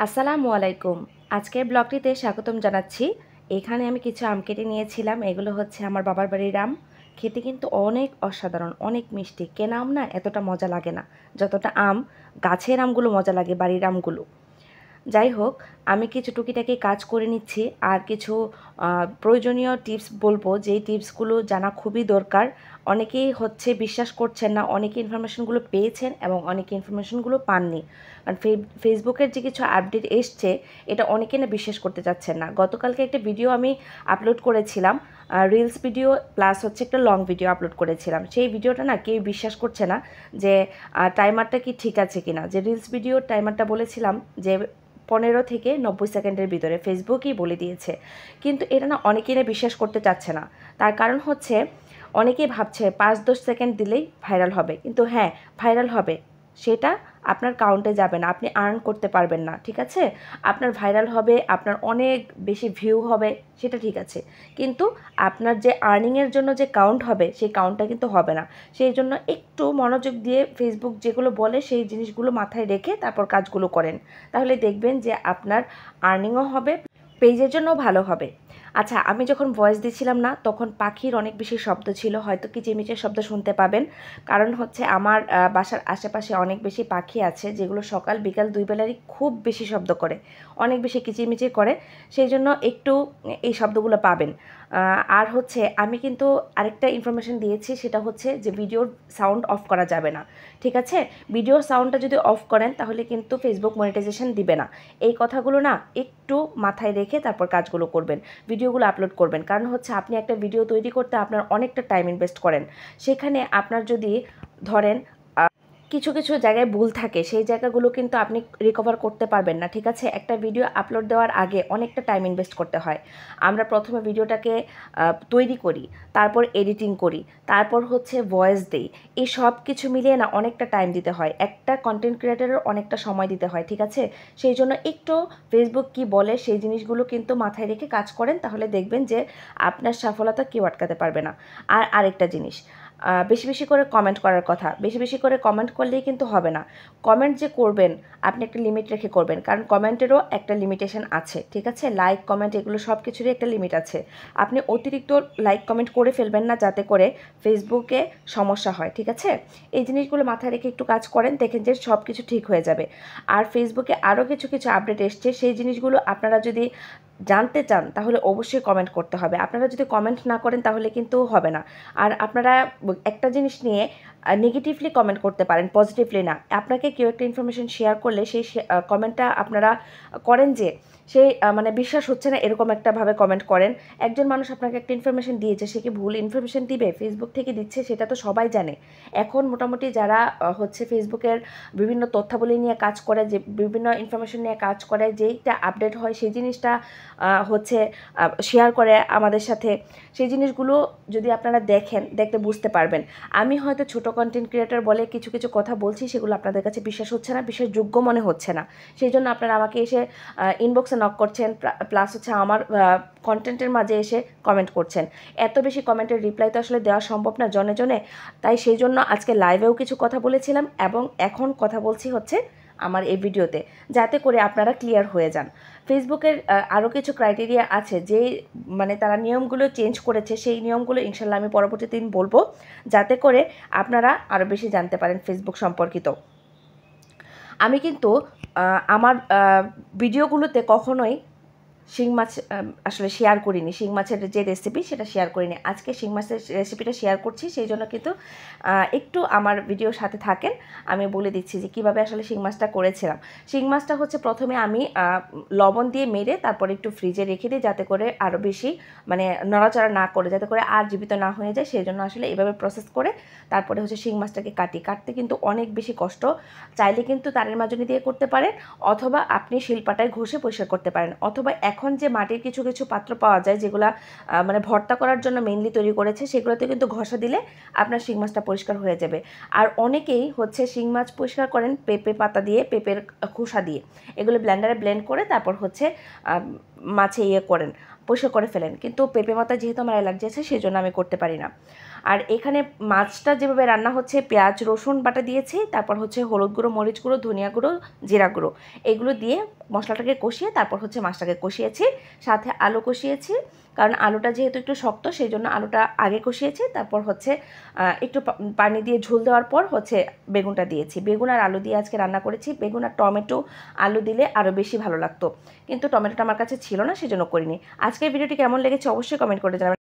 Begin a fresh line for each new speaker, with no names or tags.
আসসালামু আলাইকুম। আজকের ব্লগটিতে স্বাগতম জানাচ্ছি। এখানে আমি কিছু আম কেটে নিয়েছিলাম। এগুলো হচ্ছে আমার বাবার বাড়ির আম। খেতে কিন্তু অনেক অসাধারণ, অনেক মিষ্টি। কেনা আম না এতটা মজা লাগে না, যতটা গাছের আমগুলো মজা লাগে, বাড়ির আমগুলো। যাই হোক, আমি কিছু টুকিটাকি কাজ করে নিচ্ছি আর কিছু প্রয়োজনীয় টিপস বলবো, যেই টিপসগুলো জানা খুবই দরকার। অনেকেই হচ্ছে বিশ্বাস করছেন না, অনেকে ইনফরমেশনগুলো পেয়েছেন এবং অনেকে ইনফরমেশনগুলো পাননি। কারণ ফেসবুকের যে কিছু আপডেট এসছে, এটা অনেকে না বিশ্বাস করতে চাচ্ছেন না। গতকালকে একটা ভিডিও আমি আপলোড করেছিলাম, রিলস ভিডিও প্লাস হচ্ছে একটা লং ভিডিও আপলোড করেছিলাম। সেই ভিডিওটা না কেউ বিশ্বাস করছে না যে টাইমারটা কি ঠিক আছে কিনা। যে রিলস ভিডিওর টাইমারটা বলেছিলাম যে 15 থেকে 90 সেকেন্ডের ভিতরে, ফেসবুকই বলে দিয়েছে। কিন্তু এটা না অনেকেই না বিশ্বাস করতে চাচ্ছে না। তার কারণ হচ্ছে অনেকেই ভাবছে 5-10 সেকেন্ড দিলেই ভাইরাল হবে। কিন্তু হ্যাঁ, ভাইরাল হবে, সেটা আপনার কাউন্টে যাবে না, আপনি আর্ন করতে পারবেন না, ঠিক আছে? আপনার ভাইরাল হবে, আপনার অনেক বেশি ভিউ হবে, সেটা ঠিক আছে, কিন্তু আপনার যে আর্নিংয়ের জন্য যে কাউন্ট হবে, সেই কাউন্টটা কিন্তু হবে না। সেই জন্য একটু মনোযোগ দিয়ে ফেসবুক যেগুলো বলে সেই জিনিসগুলো মাথায় রেখে তারপর কাজগুলো করেন। তাহলে দেখবেন যে আপনার আর্নিংও হবে, পেজের জন্যও ভালো হবে। আচ্ছা, আমি যখন ভয়েস দিচ্ছিলাম না, তখন পাখির অনেক বেশি শব্দ ছিল, হয়তো কিচিরমিচির শব্দ শুনতে পাবেন। কারণ হচ্ছে আমার বাসার আশেপাশে অনেক বেশি পাখি আছে, যেগুলো সকাল বিকাল দুই বেলারই খুব বেশি শব্দ করে, অনেক বেশি কিচিরমিচির করে। সেই জন্য একটু এই শব্দগুলো পাবেন। আর হচ্ছে আমি কিন্তু আরেকটা ইনফরমেশন দিয়েছি, সেটা হচ্ছে যে ভিডিওর সাউন্ড অফ করা যাবে না, ঠিক আছে? ভিডিওর সাউন্ডটা যদি অফ করেন তাহলে কিন্তু ফেসবুক মনিটাইজেশন দিবে না। এই কথাগুলো না একটু মাথায় রেখে তারপর কাজগুলো করবেন, ভিডিওগুলো আপলোড করবেন। কারণ হচ্ছে আপনি একটা ভিডিও তৈরি করতে আপনার অনেকটা টাইম ইনভেস্ট করেন। সেখানে আপনার যদি ধরেন কিছু কিছু জায়গায় ভুল থাকে, সেই জায়গাগুলো কিন্তু আপনি রিকভার করতে পারবেন না, ঠিক আছে? একটা ভিডিও আপলোড দেওয়ার আগে অনেকটা টাইম ইনভেস্ট করতে হয়। আমরা প্রথমে ভিডিওটাকে তৈরি করি, তারপর এডিটিং করি, তারপর হচ্ছে ভয়েস দেই। এই সব কিছু মিলিয়ে না অনেকটা টাইম দিতে হয়, একটা কন্টেন্ট ক্রিয়েটারের অনেকটা সময় দিতে হয়, ঠিক আছে? সেই জন্য একটু ফেসবুক কি বলে সেই জিনিসগুলো কিন্তু মাথায় রেখে কাজ করেন, তাহলে দেখবেন যে আপনার সফলতা কেউ আটকাতে পারবে না। আর আরেকটা জিনিস, বেশি বেশি করে কমেন্ট করার কথা। বেশি বেশি করে কমেন্ট করলেই কিন্তু হবে না। কমেন্ট যে করবেন, আপনি একটা লিমিট রেখে করবেন, কারণ কমেন্টেরও একটা লিমিটেশন আছে, ঠিক আছে? লাইক কমেন্ট এগুলো সব কিছুরই একটা লিমিট আছে। আপনি অতিরিক্ত লাইক কমেন্ট করে ফেলবেন না, যাতে করে ফেসবুকে সমস্যা হয়, ঠিক আছে? এই জিনিসগুলো মাথায় রেখে একটু কাজ করেন, দেখেন যে সব কিছু ঠিক হয়ে যাবে। আর ফেসবুকে আরও কিছু কিছু আপডেট এসছে, সেই জিনিসগুলো আপনারা যদি জানতে চান তাহলে অবশ্যই কমেন্ট করতে হবে। আপনারা যদি কমেন্ট না করেন তাহলে কিন্তু হবে না। আর আপনারা একটা জিনিস নিয়ে নেগেটিভলি কমেন্ট করতে পারেন, পজিটিভলি না। আপনাকে কেউ একটা ইনফরমেশন শেয়ার করলে সেই কমেন্টটা আপনারা করেন যে সেই মানে বিশ্বাস হচ্ছে না এরকম একটাভাবে কমেন্ট করেন। একজন মানুষ আপনাকে একটা ইনফরমেশন দিয়েছে, সে কি ভুল ইনফরমেশন দিবে? ফেসবুক থেকে দিচ্ছে সেটা তো সবাই জানে। এখন মোটামুটি যারা হচ্ছে ফেসবুকের বিভিন্ন তথ্যাবলী নিয়ে কাজ করে, যে বিভিন্ন ইনফরমেশন নিয়ে কাজ করে, যেইটা আপডেট হয় সেই জিনিসটা হচ্ছে শেয়ার করে আমাদের সাথে। সেই জিনিসগুলো যদি আপনারা দেখতে বুঝতে পারবেন। আমি হয়তো ছোট কন্টেন্ট ক্রিয়েটর বলে কিছু কিছু কথা বলছি, সেগুলো আপনাদের কাছে বিশ্বাস হচ্ছে না, বিশ্বাসযোগ্য মনে হচ্ছে না। সেই জন্য আপনারা আমাকে এসে ইনবক্সে নক করছেন, প্লাস হচ্ছে আমার কন্টেন্টের মাঝে এসে কমেন্ট করছেন। এত বেশি কমেন্টের রিপ্লাই তো আসলে দেওয়া সম্ভব না জনে জনে। তাই সেই জন্য আজকে লাইভেও কিছু কথা বলেছিলাম এবং এখন কথা বলছি হচ্ছে আমার এই ভিডিওতে, যাতে করে আপনারা ক্লিয়ার হয়ে যান। ফেসবুকের আরও কিছু ক্রাইটেরিয়া আছে, যে মানে তারা নিয়মগুলো চেঞ্জ করেছে, সেই নিয়মগুলো ইনশাল্লাহ আমি পরবর্তী দিন বলবো, যাতে করে আপনারা আরও বেশি জানতে পারেন ফেসবুক সম্পর্কিত। আমি কিন্তু আমার ভিডিওগুলোতে কখনোই শিং মাছ আসলে শেয়ার করিনি। শিং মাছের যে রেসিপি সেটা শেয়ার করিনি। আজকে শিং মাছের রেসিপিটা শেয়ার করছি, সেই জন্য কিন্তু একটু আমার ভিডিওর সাথে থাকেন। আমি বলে দিচ্ছি যে কীভাবে আসলে শিং মাছটা করেছিলাম। শিং মাছটা হচ্ছে প্রথমে আমি লবণ দিয়ে মেরে তারপরে একটু ফ্রিজে রেখে দিই, যাতে করে আরও বেশি মানে নড়াচড়া না করে, যাতে করে আর জীবিত না হয়ে যায়। সেই জন্য আসলে এভাবে প্রসেস করে তারপরে হচ্ছে শিং মাছটাকে কাটতে কিন্তু অনেক বেশি কষ্ট। চাইলে কিন্তু তারের মাজনি দিয়ে করতে পারেন, অথবা আপনি শিলপাটায় ঘষে পরিষ্কার করতে পারেন, অথবা এখন যে মাটির কিছু কিছু পাত্র পাওয়া যায়, যেগুলা মানে ভর্তা করার জন্য মেইনলি তৈরি করেছে, সেগুলোতে কিন্তু ঘষা দিলে আপনার শিং মাছটা পরিষ্কার হয়ে যাবে। আর অনেকেই হচ্ছে শিং মাছ পরিষ্কার করেন পেঁপে পাতা দিয়ে, পেঁপের খোসা দিয়ে। এগুলো ব্লেন্ডারে ব্লেন্ড করে তারপর হচ্ছে মাছে করেন, পরিষ্কার করে ফেলেন। কিন্তু পেঁপে মাথা যেহেতু আমার অ্যালার্জি আছে, সেই জন্য আমি করতে পারি না। আর এখানে মাছটা যেভাবে রান্না হচ্ছে, পেঁয়াজ রসুন বাটা দিয়েছি, তারপর হচ্ছে হলুদ গুঁড়ো, মরিচ গুঁড়ো, ধনিয়া গুঁড়ো, জিরা গুঁড়ো, এগুলো দিয়ে মশলাটাকে কষিয়ে তারপর হচ্ছে মাছটাকে কষিয়েছি, সাথে আলু কষিয়েছি। কারণ আলুটা যেহেতু একটু শক্ত, সেই জন্য আলুটা আগে কষিয়েছি, তারপর হচ্ছে একটু পানি দিয়ে ঝোল দেওয়ার পর হচ্ছে বেগুনটা দিয়েছি। বেগুন আর আলু দিয়ে আজকে রান্না করেছি। বেগুন আর টমেটো আলু দিলে আরও বেশি ভালো লাগতো, কিন্তু টমেটোটা আমার কাছে ছিল না, সেজন্য করিনি। আজকের ভিডিওটি কেমন লেগেছে অবশ্যই কমেন্ট করে জানাবেন।